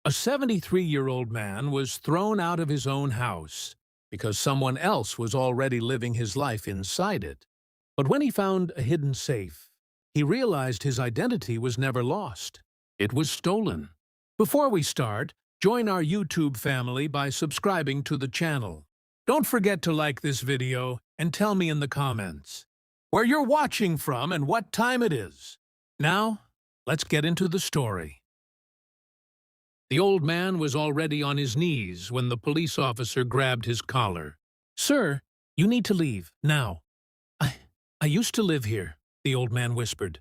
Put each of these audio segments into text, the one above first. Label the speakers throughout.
Speaker 1: A 73-year-old man was thrown out of his own house because someone else was already living his life inside it. But when he found a hidden safe, he realized his identity was never lost. It was stolen. Before we start, join our YouTube family by subscribing to the channel. Don't forget to like this video and tell me in the comments where you're watching from and what time it is. Now, let's get into the story. The old man was already on his knees when the police officer grabbed his collar. "Sir, you need to leave, now." I used to live here," the old man whispered,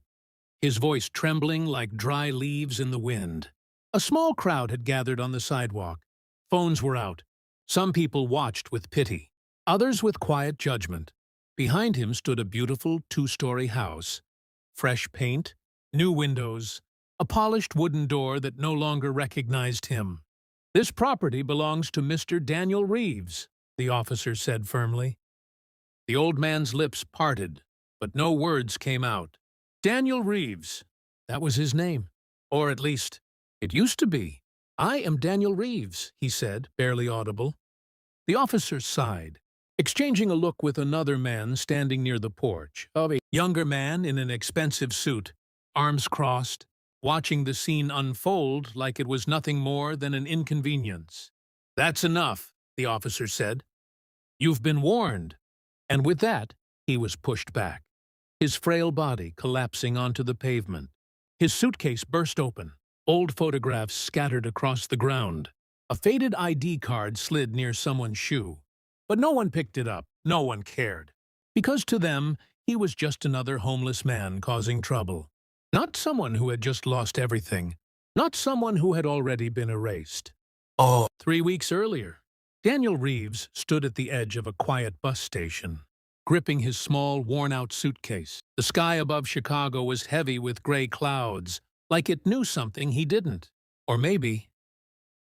Speaker 1: his voice trembling like dry leaves in the wind. A small crowd had gathered on the sidewalk. Phones were out. Some people watched with pity, others with quiet judgment. Behind him stood a beautiful two-story house. Fresh paint, new windows, a polished wooden door that no longer recognized him. "This property belongs to Mr. Daniel Reeves," the officer said firmly. The old man's lips parted, but no words came out. Daniel Reeves, that was his name. Or at least, it used to be. "I am Daniel Reeves," he said, barely audible. The officer sighed, exchanging a look with another man standing near the porch, a younger man in an expensive suit, arms crossed, watching the scene unfold like it was nothing more than an inconvenience. "That's enough," the officer said. "You've been warned." And with that, he was pushed back, his frail body collapsing onto the pavement. His suitcase burst open, old photographs scattered across the ground. A faded ID card slid near someone's shoe. But no one picked it up, no one cared. Because to them, he was just another homeless man causing trouble. Not someone who had just lost everything. Not someone who had already been erased. 3 weeks earlier, Daniel Reeves stood at the edge of a quiet bus station, gripping his small, worn-out suitcase. The sky above Chicago was heavy with gray clouds, like it knew something he didn't. Or maybe,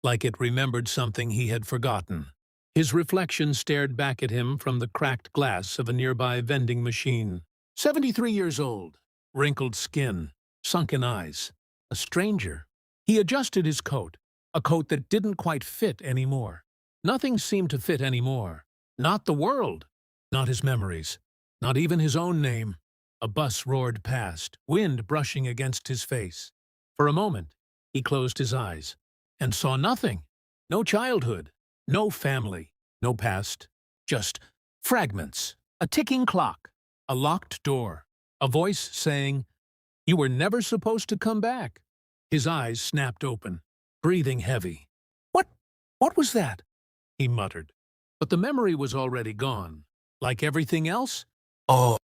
Speaker 1: like it remembered something he had forgotten. His reflection stared back at him from the cracked glass of a nearby vending machine. 73 years old, wrinkled skin, sunken eyes. A stranger. He adjusted his coat, a coat that didn't quite fit anymore. Nothing seemed to fit anymore. Not the world. Not his memories. Not even his own name. A bus roared past, wind brushing against his face. For a moment, he closed his eyes and saw nothing. No childhood. No family. No past. Just fragments. A ticking clock. A locked door. A voice saying, "You were never supposed to come back." His eyes snapped open, breathing heavy. What was that?" he muttered. But the memory was already gone. Like everything else?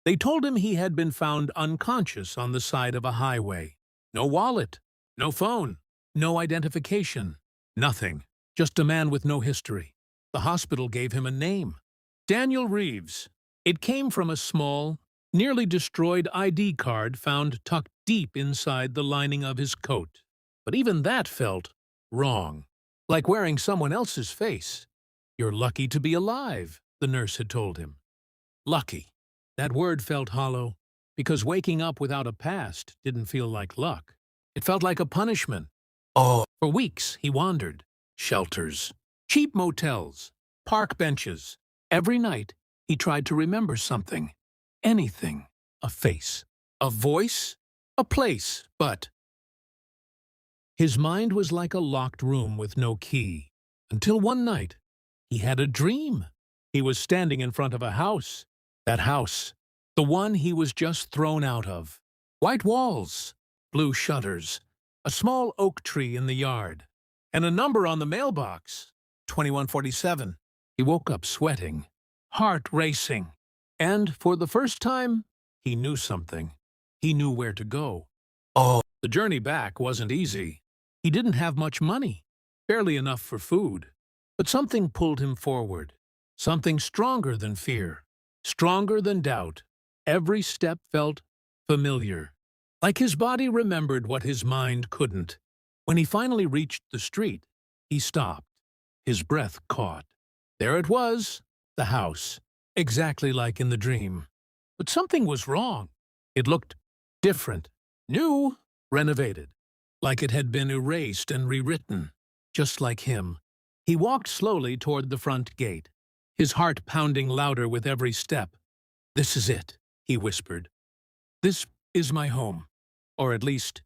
Speaker 1: They told him he had been found unconscious on the side of a highway. No wallet, no phone, no identification, nothing. Just a man with no history. The hospital gave him a name. Daniel Reeves. It came from a small, nearly destroyed ID card found tucked deep inside the lining of his coat. But even that felt wrong. Like wearing someone else's face. "You're lucky to be alive," the nurse had told him. Lucky. That word felt hollow, because waking up without a past didn't feel like luck. It felt like a punishment. For weeks, he wandered. Shelters. Cheap motels. Park benches. Every night, he tried to remember something. Anything. A face. A voice. A place. But his mind was like a locked room with no key. Until one night, he had a dream. He was standing in front of a house. That house. The one he was just thrown out of. White walls. Blue shutters. A small oak tree in the yard. And a number on the mailbox. 2147. He woke up sweating. Heart racing. And for the first time, he knew something. He knew where to go. The journey back wasn't easy. He didn't have much money. Barely enough for food. But something pulled him forward. Something stronger than fear. Stronger than doubt. Every step felt familiar. Like his body remembered what his mind couldn't. When he finally reached the street, he stopped. His breath caught. There it was, the house. Exactly like in the dream. But something was wrong. It looked different. New, renovated. Like it had been erased and rewritten. just like him. He walked slowly toward the front gate, his heart pounding louder with every step. "This is it," he whispered. "This is my home." Or at least,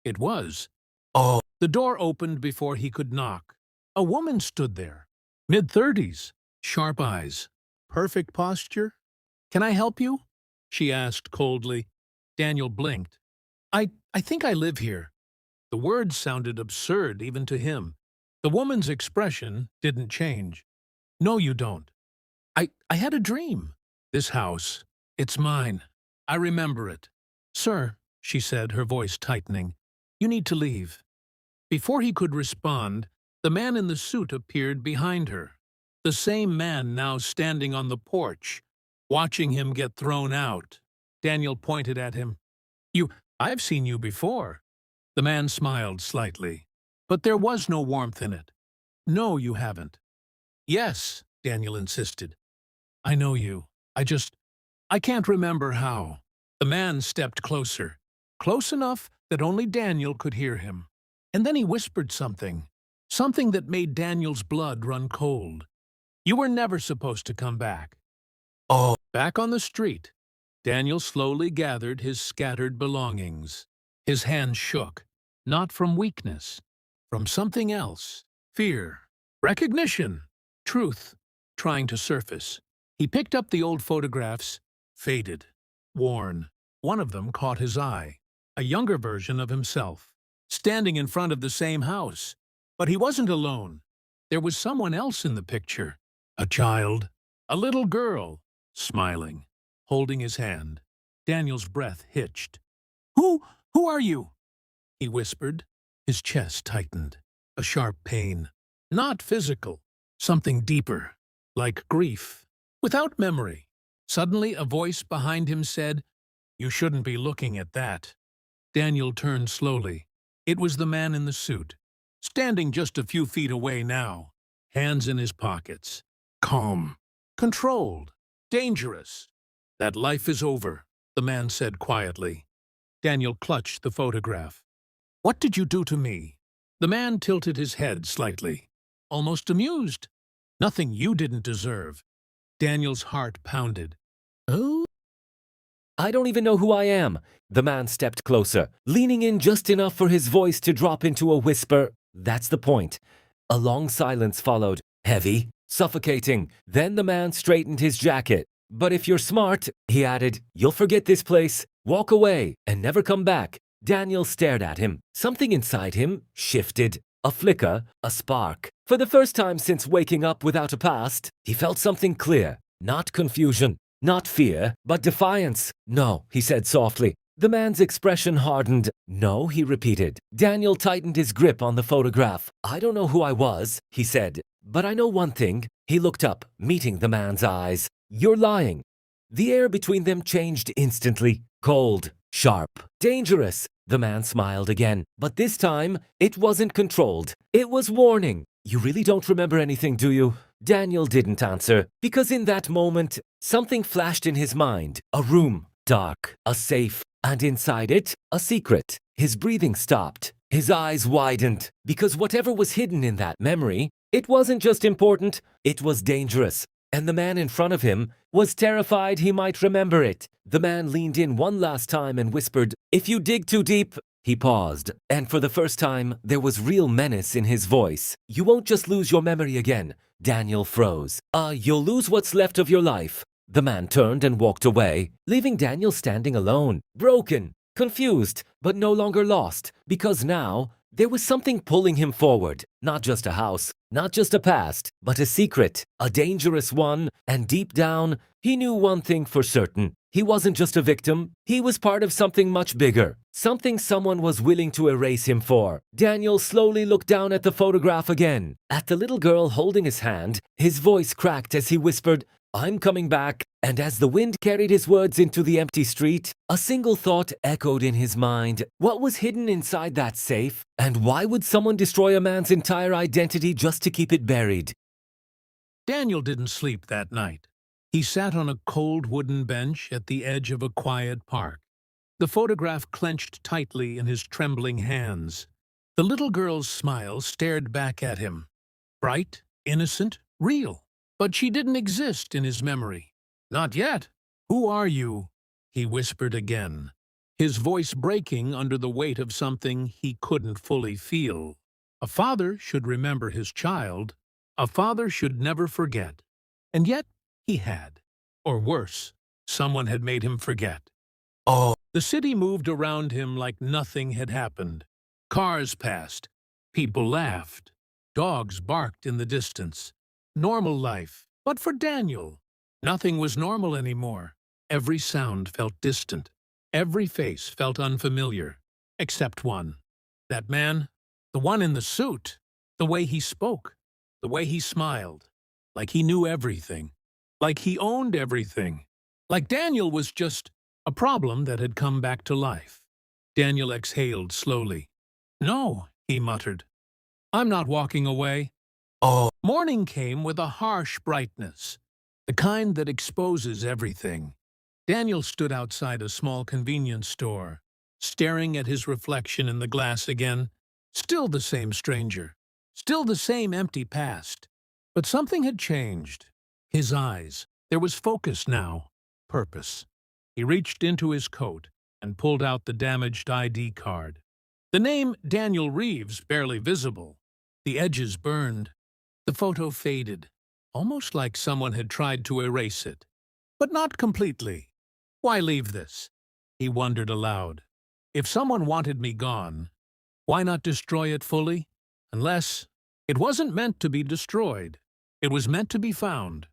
Speaker 1: it was. Oh. The door opened before he could knock. A woman stood there, mid-30s, sharp eyes, perfect posture. "Can I help you?" she asked coldly. Daniel blinked. I think I live here." The words sounded absurd even to him. The woman's expression didn't change. "No, you don't. I had a dream. This house, it's mine. I remember it." "Sir," she said, her voice tightening, "you need to leave." Before he could respond, the man in the suit appeared behind her. The same man now standing on the porch, watching him get thrown out. Daniel pointed at him. I've seen you before." The man smiled slightly, but there was no warmth in it. "No, you haven't." "Yes," Daniel insisted. "I know you. I can't remember how." The man stepped closer, close enough that only Daniel could hear him. And then he whispered something that made Daniel's blood run cold. "You were never supposed to come back." Oh. Back on the street, Daniel slowly gathered his scattered belongings. His hands shook, not from weakness, from something else. Fear, recognition, truth, trying to surface. He picked up the old photographs, faded, worn. One of them caught his eye, a younger version of himself, standing in front of the same house. But he wasn't alone. There was someone else in the picture. A child, a little girl, smiling, holding his hand. Daniel's breath hitched. Who are you?" he whispered. His chest tightened, a sharp pain. Not physical, something deeper, like grief, without memory. Suddenly, a voice behind him said, "You shouldn't be looking at that." Daniel turned slowly. It was the man in the suit, standing just a few feet away now, hands in his pockets. Calm, controlled, dangerous. "That life is over," the man said quietly. Daniel clutched the photograph. "What did you do to me?" The man tilted his head slightly, almost amused. "Nothing you didn't deserve." Daniel's heart pounded. "Oh?"
Speaker 2: "I don't even know who I am." The man stepped closer, leaning in just enough for his voice to drop into a whisper. "That's the point." A long silence followed, heavy, suffocating. Then the man straightened his jacket. "But if you're smart," he added, "you'll forget this place, walk away, and never come back." Daniel stared at him. Something inside him shifted. A flicker, a spark. For the first time since waking up without a past, he felt something clear. Not confusion, not fear, but defiance. "No," he said softly. The man's expression hardened. "No," he repeated. Daniel tightened his grip on the photograph. "I don't know who I was," he said, "but I know one thing." He looked up, meeting the man's eyes. "You're lying." The air between them changed instantly. Cold, sharp, dangerous. The man smiled again, but this time it wasn't controlled. It was warning. "You really don't remember anything, do you?" Daniel didn't answer, because in that moment, something flashed in his mind. A room, dark, a safe, and inside it, a secret. His breathing stopped. His eyes widened, because whatever was hidden in that memory, it wasn't just important, it was dangerous. And the man in front of him was terrified he might remember it. The man leaned in one last time and whispered, "If you dig too deep." He paused, and for the first time, there was real menace in his voice. "You won't just lose your memory again." Daniel froze. You'll lose what's left of your life." The man turned and walked away, leaving Daniel standing alone, broken, confused, but no longer lost, because now there was something pulling him forward. Not just a house, not just a past, but a secret, a dangerous one, and deep down, he knew one thing for certain. He wasn't just a victim, he was part of something much bigger, something someone was willing to erase him for. Daniel slowly looked down at the photograph again, at the little girl holding his hand. His voice cracked as he whispered, "I'm coming back." And as the wind carried his words into the empty street, a single thought echoed in his mind. What was hidden inside that safe? And why would someone destroy a man's entire identity just to keep it buried?
Speaker 1: Daniel didn't sleep that night. He sat on a cold wooden bench at the edge of a quiet park, the photograph clenched tightly in his trembling hands. The little girl's smile stared back at him. Bright, innocent, real. But she didn't exist in his memory. Not yet. Who are you? He whispered again, his voice breaking under the weight of something he couldn't fully feel. A father should remember his child. A father should never forget. And yet he had. Or worse, someone had made him forget. Oh. The city moved around him like nothing had happened. Cars passed. People laughed. Dogs barked in the distance. Normal life. But for Daniel, nothing was normal anymore. Every sound felt distant. Every face felt unfamiliar. Except one. That man, the one in the suit. The way he spoke. The way he smiled. Like he knew everything. Like he owned everything. Like Daniel was just a problem that had come back to life. Daniel exhaled slowly. No, he muttered. I'm not walking away. Oh. Morning came with a harsh brightness, the kind that exposes everything. Daniel stood outside a small convenience store, staring at his reflection in the glass again. Still the same stranger. Still the same empty past. But something had changed. His eyes. There was focus now. Purpose. He reached into his coat and pulled out the damaged ID card. The name Daniel Reeves barely visible. The edges burned. The photo faded, almost like someone had tried to erase it. But not completely. Why leave this? He wondered aloud. If someone wanted me gone, why not destroy it fully? Unless it wasn't meant to be destroyed. It was meant to be found.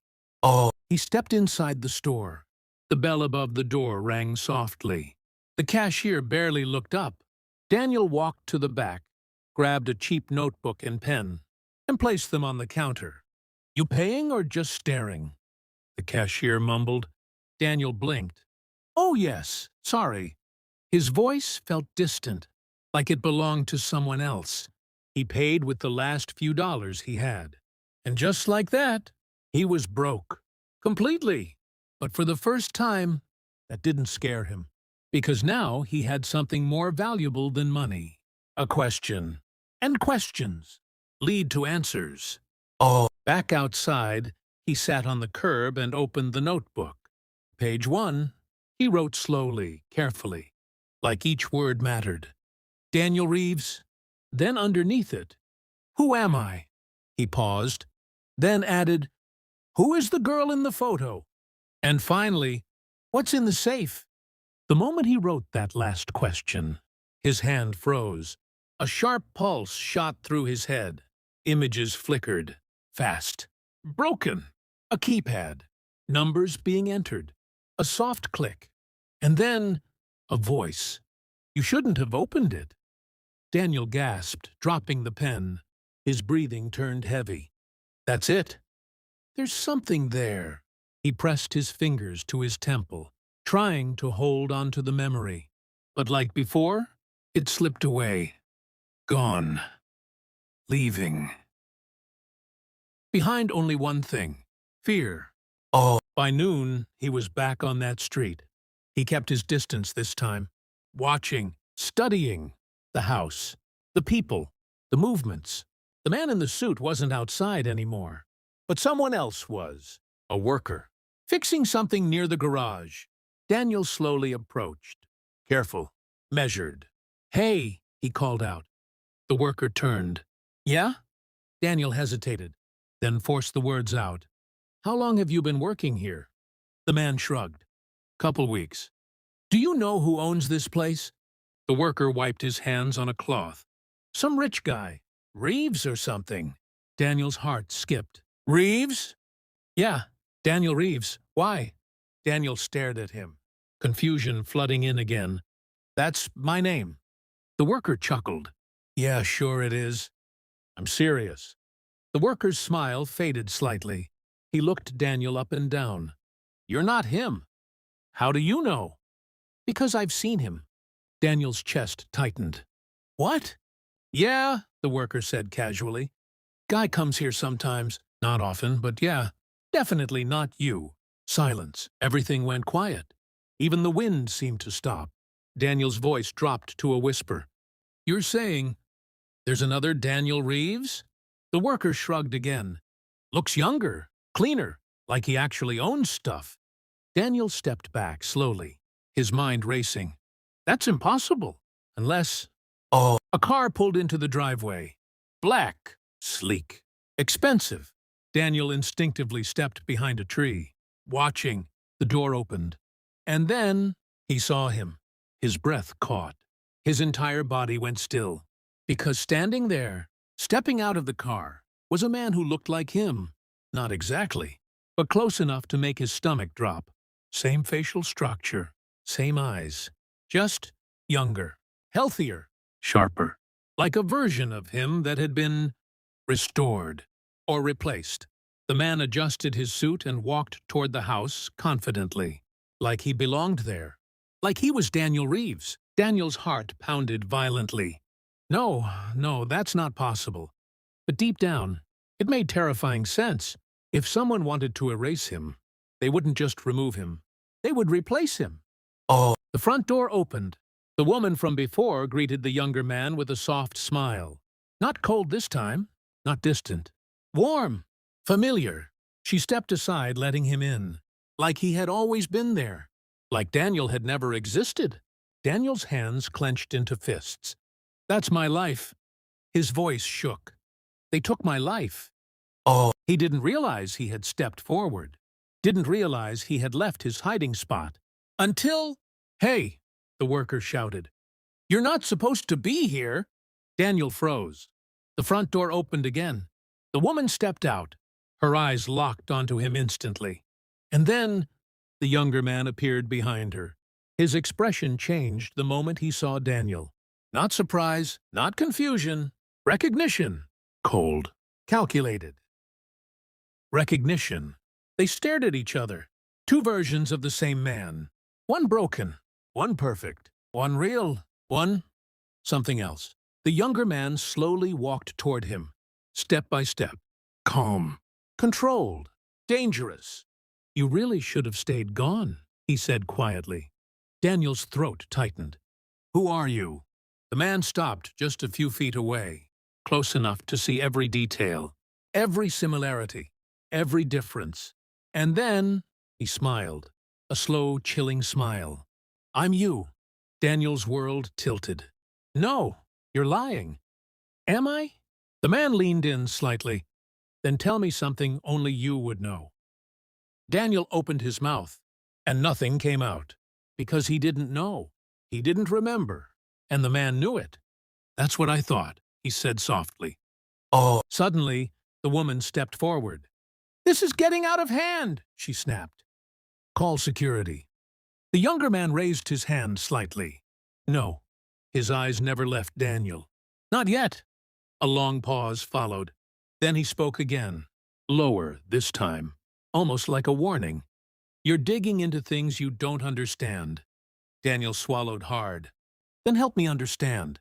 Speaker 1: Oh. He stepped inside the store. The bell above the door rang softly. The cashier barely looked up. Daniel walked to the back, grabbed a cheap notebook and pen, and placed them on the counter. You paying or just staring? The cashier mumbled. Daniel blinked. Oh, yes, sorry. His voice felt distant, like it belonged to someone else. He paid with the last few dollars he had. And just like that, he was broke. Completely. But for the first time, that didn't scare him. Because now he had something more valuable than money. A question. And questions lead to answers. Oh. Back outside, he sat on the curb and opened the notebook. Page 1. He wrote slowly, carefully, like each word mattered. Daniel Reeves. Then underneath it, who am I? He paused, then added, who is the girl in the photo? And finally, what's in the safe? The moment he wrote that last question, his hand froze. A sharp pulse shot through his head. Images flickered. Fast. Broken. A keypad. Numbers being entered. A soft click. And then a voice. You shouldn't have opened it. Daniel gasped, dropping the pen. His breathing turned heavy. That's it. There's something there. He pressed his fingers to his temple, trying to hold onto the memory. But like before, it slipped away. Gone. Leaving. Behind only one thing. Fear. Oh. By noon, he was back on that street. He kept his distance this time. Watching. Studying. The house. The people. The movements. The man in the suit wasn't outside anymore. But someone else was. A worker. Fixing something near the garage. Daniel slowly approached. Careful. Measured. Hey, he called out. The worker turned. Yeah? Daniel hesitated, then forced the words out. How long have you been working here? The man shrugged. Couple weeks. Do you know who owns this place? The worker wiped his hands on a cloth. Some rich guy. Reeves or something. Daniel's heart skipped. Reeves? Yeah, Daniel Reeves. Why? Daniel stared at him, confusion flooding in again. That's my name. The worker chuckled. Yeah, sure it is. I'm serious. The worker's smile faded slightly. He looked Daniel up and down. You're not him. How do you know? Because I've seen him. Daniel's chest tightened. What? Yeah, the worker said casually. Guy comes here sometimes. Not often, but yeah. Definitely not you. Silence. Everything went quiet. Even the wind seemed to stop. Daniel's voice dropped to a whisper. You're saying There's another Daniel Reeves? The worker shrugged again. Looks younger, cleaner, like he actually owns stuff. Daniel stepped back slowly, his mind racing. That's impossible, unless... Oh. A car pulled into the driveway. Black, sleek, expensive. Daniel instinctively stepped behind a tree, watching. The door opened. And then he saw him. His breath caught. His entire body went still. Because standing there, stepping out of the car, was a man who looked like him. Not exactly, but close enough to make his stomach drop. Same facial structure, same eyes. Just younger, healthier, sharper. Like a version of him that had been restored or replaced. The man adjusted his suit and walked toward the house confidently, like he belonged there, like he was Daniel Reeves. Daniel's heart pounded violently. No, that's not possible. But deep down, it made terrifying sense. If someone wanted to erase him, they wouldn't just remove him. They would replace him. Oh. The front door opened. The woman from before greeted the younger man with a soft smile. Not cold this time, not distant. Warm, familiar. She stepped aside, letting him in, like he had always been there, like Daniel had never existed. Daniel's hands clenched into fists. That's my life. His voice shook. They took my life. Oh. He didn't realize he had stepped forward. Didn't realize he had left his hiding spot. Until... Hey, the worker shouted. You're not supposed to be here. Daniel froze. The front door opened again. The woman stepped out. Her eyes locked onto him instantly. And then the younger man appeared behind her. His expression changed the moment he saw Daniel. Not surprise, not confusion. Recognition. Cold. Calculated. Recognition. They stared at each other. Two versions of the same man. One broken, one perfect, one real, one something else. The younger man slowly walked toward him, step by step. Calm. Controlled. Dangerous. You really should have stayed gone, he said quietly. Daniel's throat tightened. Who are you? The man stopped just a few feet away, close enough to see every detail, every similarity, every difference. And then he smiled, a slow, chilling smile. I'm you. Daniel's world tilted. No, you're lying. Am I? The man leaned in slightly. Then tell me something only you would know. Daniel opened his mouth, and nothing came out, because he didn't know. He didn't remember, and the man knew it. That's what I thought, he said softly. Oh. Suddenly, the woman stepped forward. This is getting out of hand, she snapped. Call security. The younger man raised his hand slightly. No, his eyes never left Daniel. Not yet. A long pause followed. Then he spoke again, lower this time, almost like a warning. You're digging into things you don't understand. Daniel swallowed hard. Then help me understand.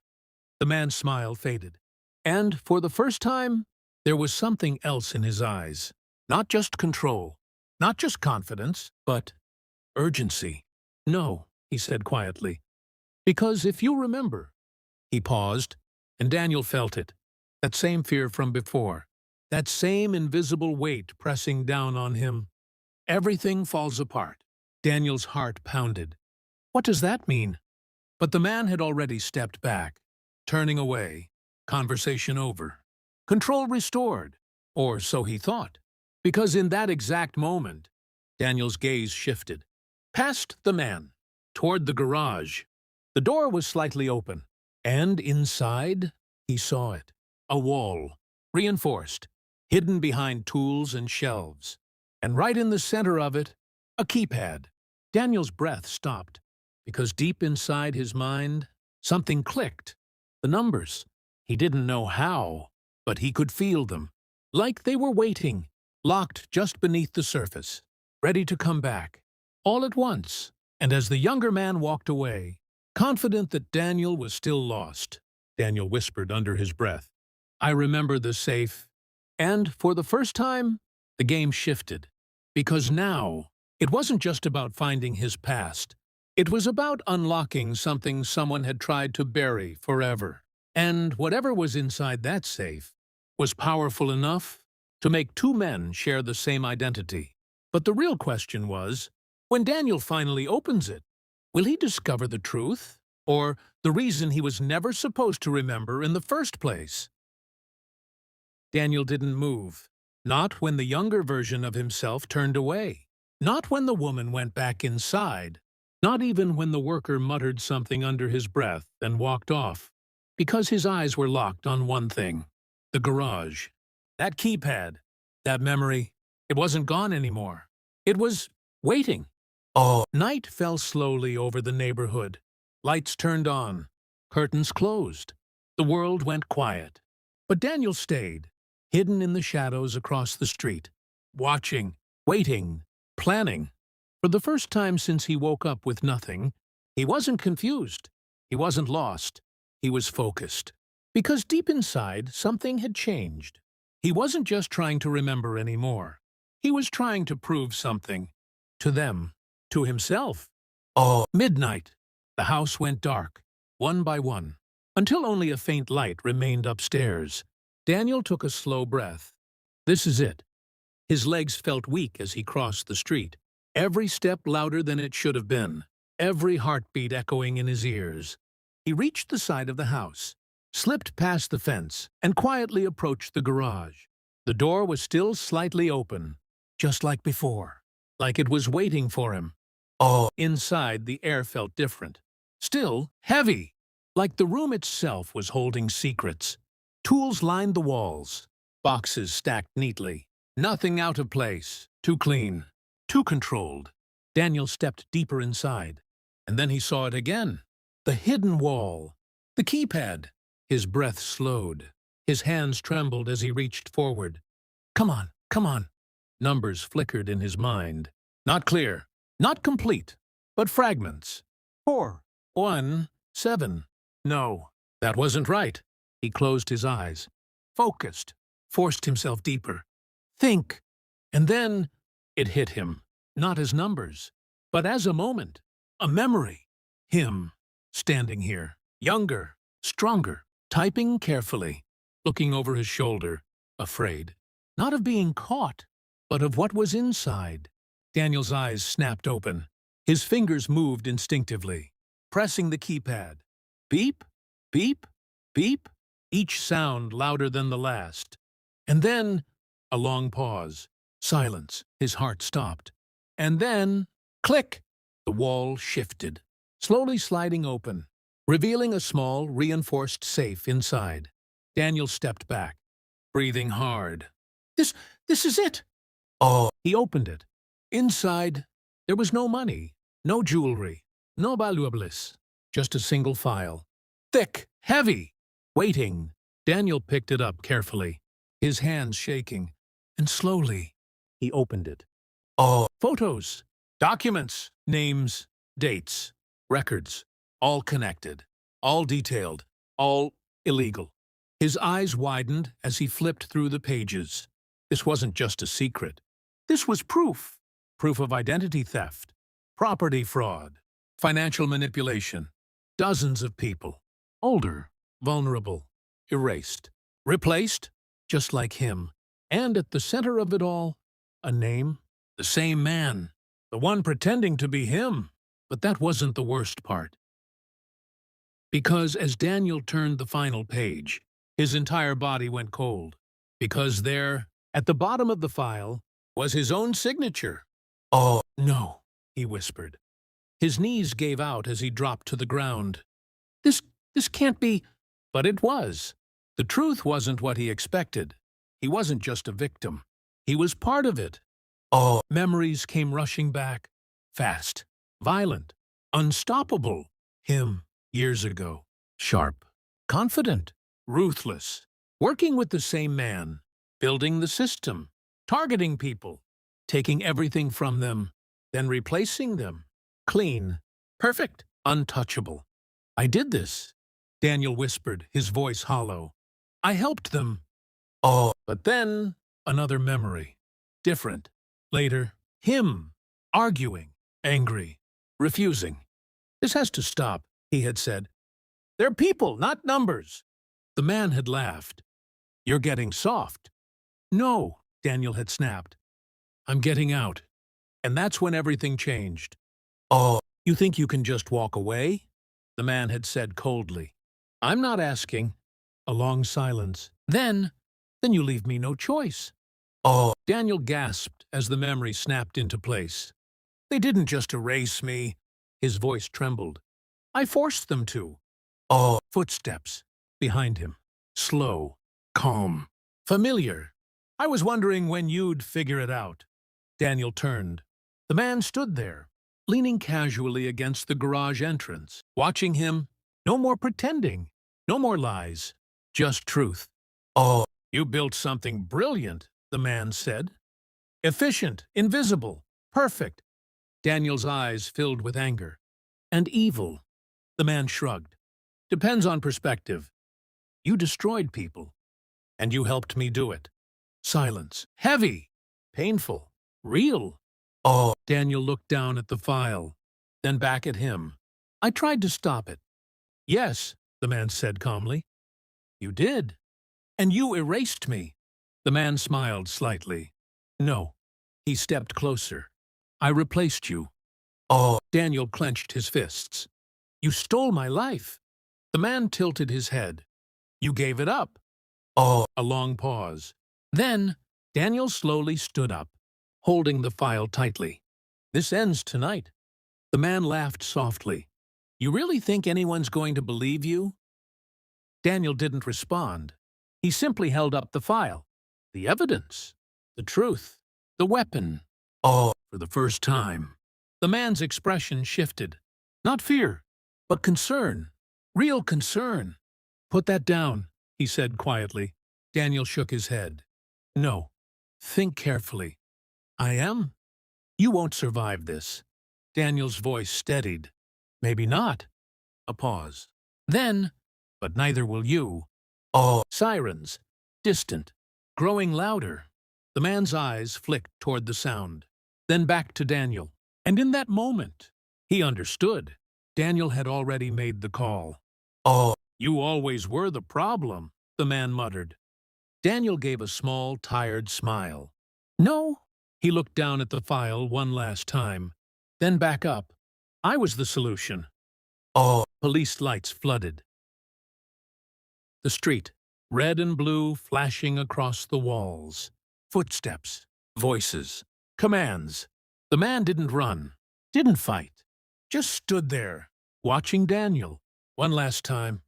Speaker 1: The man's smile faded. And for the first time, there was something else in his eyes. Not just control, not just confidence, but urgency. No, he said quietly. Because if you remember... He paused, and Daniel felt it. That same fear from before. That same invisible weight pressing down on him. Everything falls apart. Daniel's heart pounded. What does that mean? But the man had already stepped back, turning away, conversation over. Control restored, or so he thought. Because in that exact moment, Daniel's gaze shifted. Past the man, toward the garage. The door was slightly open, and inside, he saw it. A wall, reinforced, hidden behind tools and shelves. And right in the center of it, a keypad. Daniel's breath stopped, because deep inside his mind, something clicked. The numbers. He didn't know how, but he could feel them. Like they were waiting, locked just beneath the surface, ready to come back. All at once, and as the younger man walked away, confident that Daniel was still lost, Daniel whispered under his breath, I remember the safe. And for the first time, the game shifted. Because now, it wasn't just about finding his past. It was about unlocking something someone had tried to bury forever. And whatever was inside that safe was powerful enough to make two men share the same identity. But the real question was, when Daniel finally opens it, will he discover the truth, or the reason he was never supposed to remember in the first place? Daniel didn't move, not when the younger version of himself turned away, not when the woman went back inside, not even when the worker muttered something under his breath and walked off, because his eyes were locked on one thing: the garage. That keypad, that memory, it wasn't gone anymore. It was waiting. Night fell slowly over the neighborhood. Lights turned on. Curtains closed. The world went quiet. But Daniel stayed, hidden in the shadows across the street, watching, waiting, planning. For the first time since he woke up with nothing, he wasn't confused. He wasn't lost. He was focused. Because deep inside, something had changed. He wasn't just trying to remember anymore. He was trying to prove something. To them. To himself. Midnight. The house went dark, one by one, until only a faint light remained upstairs. Daniel took a slow breath. This is it. His legs felt weak as he crossed the street, every step louder than it should have been, every heartbeat echoing in his ears. He reached the side of the house, slipped past the fence, and quietly approached the garage. The door was still slightly open, just like before, like it was waiting for him. Inside, the air felt different. Still heavy, like the room itself was holding secrets. Tools lined the walls, boxes stacked neatly. Nothing out of place, too clean, too controlled. Daniel stepped deeper inside, and then he saw it again. The hidden wall, the keypad. His breath slowed. His hands trembled as he reached forward. Come on, come on. Numbers flickered in his mind. Not clear, not complete, but fragments. 4, 1, 7. No, that wasn't right. He closed his eyes, focused, forced himself deeper. Think. And then it hit him, not as numbers, but as a moment, a memory. Him, standing here, younger, stronger, typing carefully, looking over his shoulder, afraid. Not of being caught, but of what was inside. Daniel's eyes snapped open. His fingers moved instinctively, pressing the keypad. Beep, beep, beep, each sound louder than the last. And then, a long pause, silence, his heart stopped. And then, click! The wall shifted, slowly sliding open, revealing a small, reinforced safe inside. Daniel stepped back, breathing hard. This is it! He opened it. Inside, there was no money, no jewelry, no valuables, just a single file. Thick, heavy, waiting. Daniel picked it up carefully, his hands shaking, and slowly he opened it. Photos, documents, names, dates, records, all connected, all detailed, all illegal. His eyes widened as he flipped through the pages. This wasn't just a secret. This was proof. Proof of identity theft, property fraud, financial manipulation. Dozens of people, older, vulnerable, erased, replaced, just like him. And at the center of it all, a name, the same man, the one pretending to be him. But that wasn't the worst part. Because as Daniel turned the final page, his entire body went cold. Because there, at the bottom of the file, was his own signature. No, he whispered. His knees gave out as he dropped to the ground. This can't be. But it was. The truth wasn't what he expected. He wasn't just a victim. He was part of it. Memories came rushing back. Fast, violent, unstoppable. Him, years ago. Sharp, confident, ruthless. Working with the same man. Building the system. Targeting people. Taking everything from them. Then replacing them. Clean. Perfect. Untouchable. I did this, Daniel whispered, his voice hollow. I helped them. But then, another memory. Different. Later, him. Arguing. Angry. Refusing. This has to stop, he had said. They're people, not numbers. The man had laughed. "You're getting soft." "No," Daniel had snapped. "I'm getting out." And that's when everything changed. "Oh, you think you can just walk away?" The man had said coldly. "I'm not asking." A long silence. Then you leave me no choice." "Oh." Daniel gasped as the memory snapped into place. "They didn't just erase me." His voice trembled. "I forced them to." "Oh." Footsteps. Behind him. Slow. Calm. Familiar. "I was wondering when you'd figure it out." Daniel turned. The man stood there, leaning casually against the garage entrance, watching him. No more pretending. No more lies. Just truth. "Oh. You built something brilliant," the man said. "Efficient, invisible, perfect." Daniel's eyes filled with anger. "And evil." The man shrugged. "Depends on perspective. You destroyed people, and you helped me do it." Silence. Heavy. Painful. Real. "Oh." Daniel looked down at the file, then back at him. "I tried to stop it." "Yes," the man said calmly. "You did. And you erased me." The man smiled slightly. "No." He stepped closer. "I replaced you." "Oh." Daniel clenched his fists. "You stole my life." The man tilted his head. "You gave it up." "Oh." A long pause. Then Daniel slowly stood up, holding the file tightly. "This ends tonight." The man laughed softly. "You really think anyone's going to believe you?" Daniel didn't respond. He simply held up the file. The evidence. The truth. The weapon. "Oh." For the first time. The man's expression shifted. Not fear, but concern. Real concern. "Put that down," he said quietly. Daniel shook his head. "No. Think carefully." "I am. You won't survive this." Daniel's voice steadied. "Maybe not." A pause. Then, "But neither will you." "Oh." Sirens. Distant. Growing louder. The man's eyes flicked toward the sound. Then back to Daniel. And in that moment, he understood. Daniel had already made the call. "Oh." "You always were the problem," the man muttered. Daniel gave a small, tired smile. "No." He looked down at the file one last time, then back up. "I was the solution." "Oh." Police lights flooded. The street, red and blue flashing across the walls. Footsteps, voices, commands. The man didn't run, didn't fight, just stood there, watching Daniel. One last time.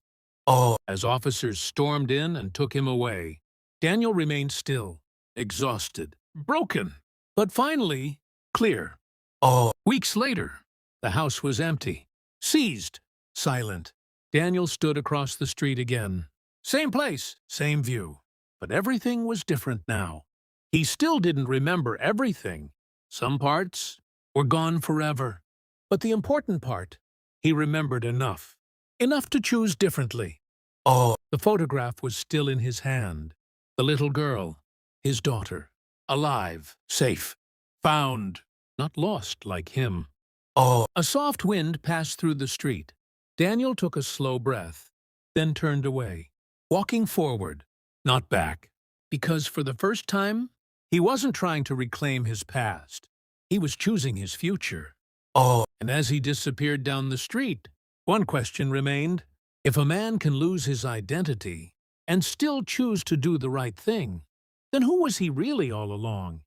Speaker 1: "Oh." As officers stormed in and took him away, Daniel remained still, exhausted, broken, but finally clear. "Oh." Weeks later, the house was empty, seized, silent. Daniel stood across the street again. Same place, same view. But everything was different now. He still didn't remember everything. Some parts were gone forever. But the important part, he remembered enough. Enough to choose differently. "Oh." The photograph was still in his hand. The little girl, his daughter, alive, safe, found, not lost like him. "Oh." A soft wind passed through the street. Daniel took a slow breath, then turned away, walking forward, not back. Because for the first time, he wasn't trying to reclaim his past. He was choosing his future. "Oh." And as he disappeared down the street, one question remained. If a man can lose his identity and still choose to do the right thing, then who was he really all along?